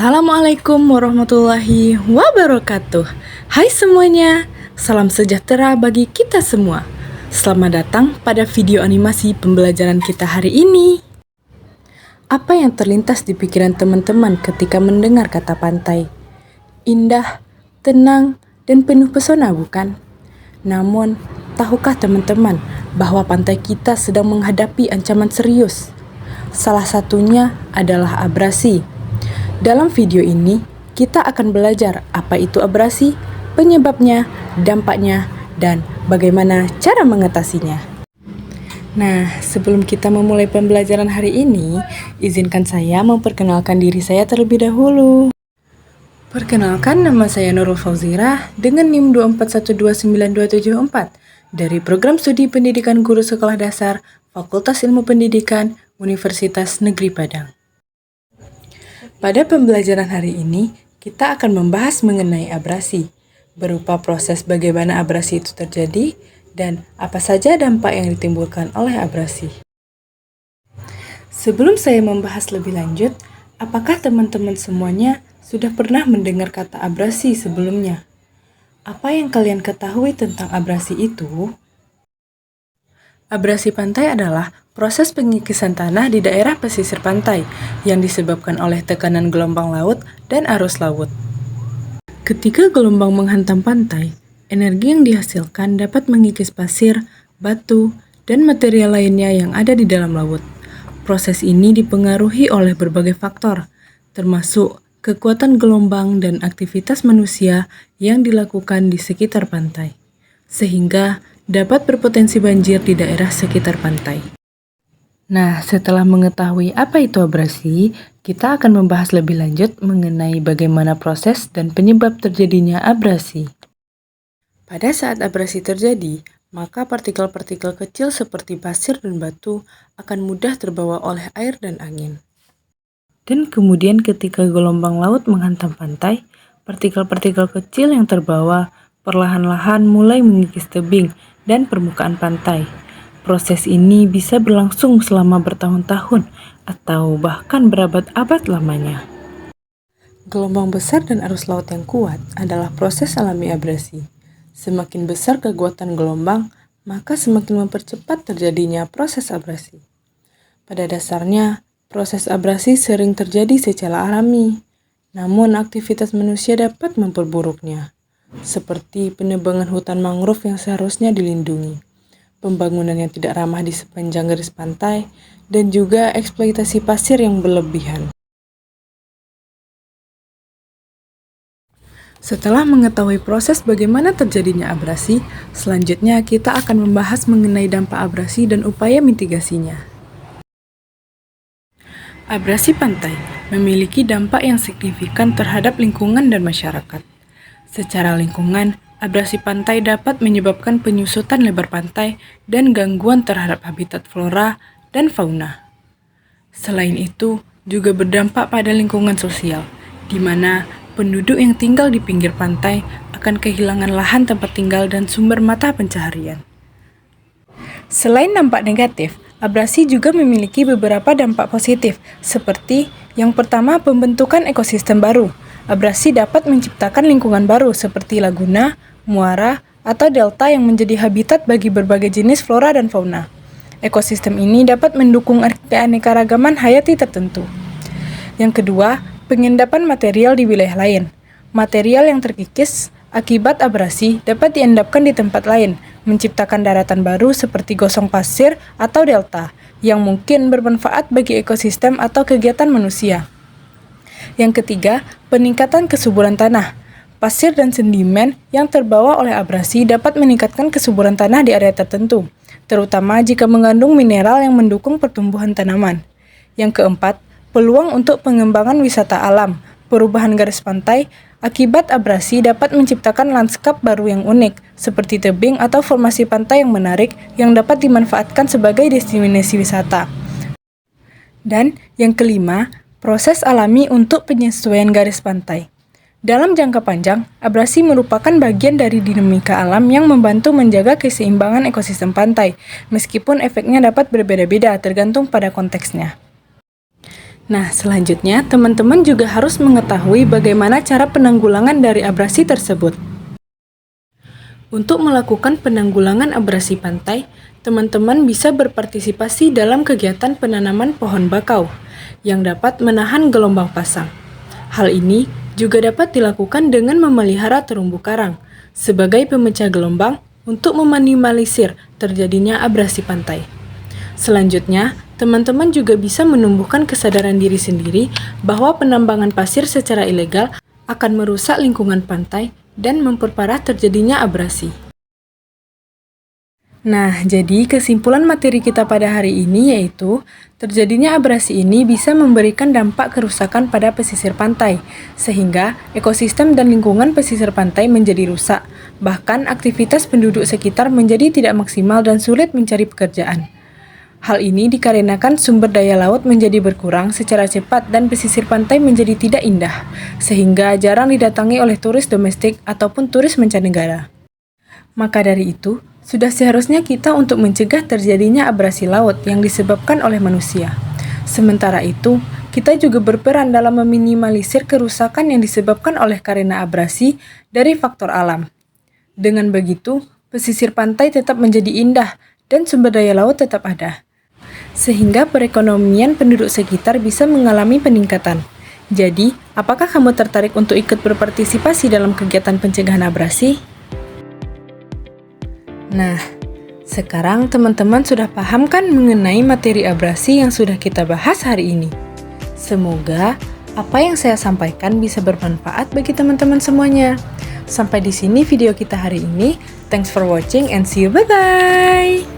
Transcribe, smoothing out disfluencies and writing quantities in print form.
Assalamualaikum warahmatullahi wabarakatuh. Hai semuanya, salam sejahtera bagi kita semua. Selamat datang pada video animasi pembelajaran kita hari ini. Apa yang terlintas di pikiran teman-teman ketika mendengar kata pantai? Indah, tenang, dan penuh pesona, bukan? Namun, tahukah teman-teman bahwa pantai kita sedang menghadapi ancaman serius? Salah satunya adalah abrasi. Dalam video ini, kita akan belajar apa itu abrasi, penyebabnya, dampaknya, dan bagaimana cara mengatasinya. Nah, sebelum kita memulai pembelajaran hari ini, izinkan saya memperkenalkan diri saya terlebih dahulu. Perkenalkan, nama saya Nurul Fauzira dengan NIM 241292774 dari Program Studi Pendidikan Guru Sekolah Dasar Fakultas Ilmu Pendidikan Universitas Negeri Padang. Pada pembelajaran hari ini, kita akan membahas mengenai abrasi, berupa proses bagaimana abrasi itu terjadi dan apa saja dampak yang ditimbulkan oleh abrasi. Sebelum saya membahas lebih lanjut, apakah teman-teman semuanya sudah pernah mendengar kata abrasi sebelumnya? Apa yang kalian ketahui tentang abrasi itu? Abrasi pantai adalah proses pengikisan tanah di daerah pesisir pantai yang disebabkan oleh tekanan gelombang laut dan arus laut. Ketika gelombang menghantam pantai, energi yang dihasilkan dapat mengikis pasir, batu, dan material lainnya yang ada di dalam laut. Proses ini dipengaruhi oleh berbagai faktor, termasuk kekuatan gelombang dan aktivitas manusia yang dilakukan di sekitar pantai, sehingga dapat berpotensi banjir di daerah sekitar pantai. Nah, setelah mengetahui apa itu abrasi, kita akan membahas lebih lanjut mengenai bagaimana proses dan penyebab terjadinya abrasi. Pada saat abrasi terjadi, maka partikel-partikel kecil seperti pasir dan batu akan mudah terbawa oleh air dan angin. Dan kemudian ketika gelombang laut menghantam pantai, partikel-partikel kecil yang terbawa perlahan-lahan mulai mengikis tebing dan permukaan pantai. Proses ini bisa berlangsung selama bertahun-tahun atau bahkan berabad-abad lamanya. Gelombang besar dan arus laut yang kuat adalah proses alami abrasi. Semakin besar kekuatan gelombang, maka semakin mempercepat terjadinya proses abrasi. Pada dasarnya, proses abrasi sering terjadi secara alami, namun aktivitas manusia dapat memperburuknya, seperti penebangan hutan mangrove yang seharusnya dilindungi, pembangunan yang tidak ramah di sepanjang garis pantai, dan juga eksploitasi pasir yang berlebihan. Setelah mengetahui proses bagaimana terjadinya abrasi, selanjutnya kita akan membahas mengenai dampak abrasi dan upaya mitigasinya. Abrasi pantai memiliki dampak yang signifikan terhadap lingkungan dan masyarakat. Secara lingkungan, abrasi pantai dapat menyebabkan penyusutan lebar pantai dan gangguan terhadap habitat flora dan fauna. Selain itu, juga berdampak pada lingkungan sosial, di mana penduduk yang tinggal di pinggir pantai akan kehilangan lahan tempat tinggal dan sumber mata pencaharian. Selain dampak negatif, abrasi juga memiliki beberapa dampak positif, seperti yang pertama, pembentukan ekosistem baru. Abrasi dapat menciptakan lingkungan baru seperti laguna, muara, atau delta yang menjadi habitat bagi berbagai jenis flora dan fauna. Ekosistem ini dapat mendukung keanekaragaman hayati tertentu. Yang kedua, pengendapan material di wilayah lain. Material yang terkikis akibat abrasi dapat diendapkan di tempat lain, menciptakan daratan baru seperti gosong pasir atau delta, yang mungkin bermanfaat bagi ekosistem atau kegiatan manusia. Yang ketiga, peningkatan kesuburan tanah. Pasir dan sedimen yang terbawa oleh abrasi dapat meningkatkan kesuburan tanah di area tertentu, terutama jika mengandung mineral yang mendukung pertumbuhan tanaman. Yang keempat, peluang untuk pengembangan wisata alam. Perubahan garis pantai akibat abrasi dapat menciptakan lanskap baru yang unik, seperti tebing atau formasi pantai yang menarik yang dapat dimanfaatkan sebagai destinasi wisata. Dan yang kelima, proses alami untuk penyesuaian garis pantai. Dalam jangka panjang, abrasi merupakan bagian dari dinamika alam yang membantu menjaga keseimbangan ekosistem pantai, meskipun efeknya dapat berbeda-beda tergantung pada konteksnya. Nah, selanjutnya teman-teman juga harus mengetahui bagaimana cara penanggulangan dari abrasi tersebut. Untuk melakukan penanggulangan abrasi pantai, teman-teman bisa berpartisipasi dalam kegiatan penanaman pohon bakau yang dapat menahan gelombang pasang. Hal ini juga dapat dilakukan dengan memelihara terumbu karang sebagai pemecah gelombang untuk meminimalisir terjadinya abrasi pantai. Selanjutnya, teman-teman juga bisa menumbuhkan kesadaran diri sendiri bahwa penambangan pasir secara ilegal akan merusak lingkungan pantai dan memperparah terjadinya abrasi. Nah, jadi kesimpulan materi kita pada hari ini yaitu terjadinya abrasi ini bisa memberikan dampak kerusakan pada pesisir pantai, sehingga ekosistem dan lingkungan pesisir pantai menjadi rusak. Bahkan aktivitas penduduk sekitar menjadi tidak maksimal dan sulit mencari pekerjaan. Hal ini dikarenakan sumber daya laut menjadi berkurang secara cepat dan pesisir pantai menjadi tidak indah, sehingga jarang didatangi oleh turis domestik ataupun turis mancanegara. Maka dari itu, sudah seharusnya kita untuk mencegah terjadinya abrasi laut yang disebabkan oleh manusia. Sementara itu, kita juga berperan dalam meminimalisir kerusakan yang disebabkan oleh karena abrasi dari faktor alam. Dengan begitu, pesisir pantai tetap menjadi indah dan sumber daya laut tetap ada, sehingga perekonomian penduduk sekitar bisa mengalami peningkatan. Jadi, apakah kamu tertarik untuk ikut berpartisipasi dalam kegiatan pencegahan abrasi? Nah, sekarang teman-teman sudah paham kan mengenai materi abrasi yang sudah kita bahas hari ini. Semoga apa yang saya sampaikan bisa bermanfaat bagi teman-teman semuanya. Sampai di sini video kita hari ini. Thanks for watching and see you, bye-bye!